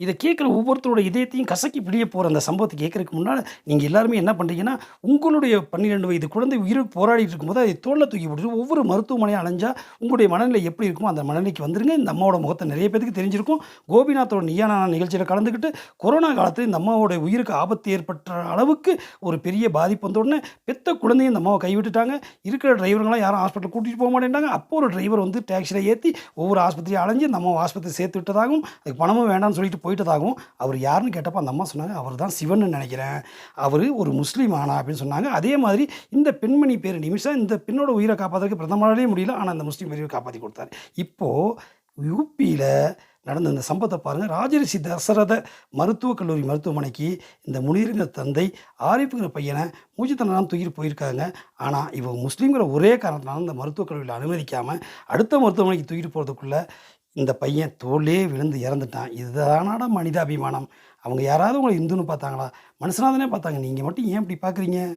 இத கேட்குற ஒவ்வொருத்தரோட இதயத்தையும் கசக்கி பிழிய போற அந்த சம்பவத்த கேட்கறதுக்கு முன்னால, நீங்க எல்லாருமே என்ன பண்றீங்கன்னா, உங்களுடைய 12 வயது குழந்தை உயிருக்கு போராடிட்டு இருக்கும்போது, அதை தோள்ல தூக்கி போட்டுட்டு ஒவ்வொரு மருத்துவமனையா அலைஞ்சா, உங்களுடைய மனநிலை எப்படி இருக்குமோ, அந்த மனநிலைக்கு வந்துருங்க. இந்த அம்மாவோட முகத்த நெறைய பேத்துக்கு தெரிஞ்சிருக்கும். கோபிநாத்தோட நீயா நானா நிகழ்ச்சியில கலந்துக்கிட்டு, கொரோனா காலத்துல இந்த அம்மாவோட உயிருக்கு ஆபத்து ஏற்பட்ட அளவுக்கு ஒரு பெரிய பாதிப்பு வந்தோனே, பெத்த குழந்தையும் இந்த அம்மாவ கைவிட்டுட்டாங்க. இருக்கிற டிரைவருங்கலாம் யாரும் ஹாஸ்பிட்டல் கூட்டிட்டு போமாட்டேன்ட்டாங்க. அப்போ ஒரு டிரைவர் வந்து டாக்ஸில ஏத்தி ஒவ்வொரு ஆஸ்பத்திரியா அலைஞ்சு, இந்த அம்மாவ ஆஸ்பத்திரி சேர்த்து விட்டதாகவும், அதுக்கு பணமும் வேண்டான்னு சொல்லிட்டு போயிட்டதாகவும், அவர் யாருன்னு கேட்டப்ப அந்த அம்மா சொன்னாங்க, "அவர் தான் சிவன்னு நெனைக்கிறேன். அவரு ஒரு முஸ்லீம் ஆனா" அப்படின்னு சொன்னாங்க. அதே மாதிரி இந்த பெண்மணி பேரு நிமிஷா. இந்த பெண்ணோட உயிர காப்பாத்துறதுக்கு பிரதமராலயே முடியல. ஆனா இந்த முஸ்லீம் உயிர காப்பாத்தி குடுத்தாரு. இப்போ யுபியில நடந்த இந்த சம்பவத்த பாருங்க. ராஜரிஷி தசரத மருத்துவக் கல்லூரி மருத்துவமனைக்கு இந்த முனீருங்கிற தந்தை, ஆரிஃப்ங்கிற பையன மூச்சு திணறாம தூக்கிட்டு போயிருக்காங்க. ஆனா, இவங்க முஸ்லீம்ங்கிற ஒரே காரணத்தினால இந்த மருத்துவக் கல்லூரியில அனுமதிக்காம, அடுத்த மருத்துவமனைக்கு தூக்கிட்டு போறதுக்குள்ள இந்த பையன் தோள்லயே விழுந்து இறந்துட்டான். இதுதானடா மனிதாபிமானம். அவங்க யாராவது உங்கள இந்துன்னு பார்த்தாங்களா? மனுஷனா தானே பார்த்தாங்க. நீங்க மட்டும் ஏன் இப்படி பார்க்குறீங்க?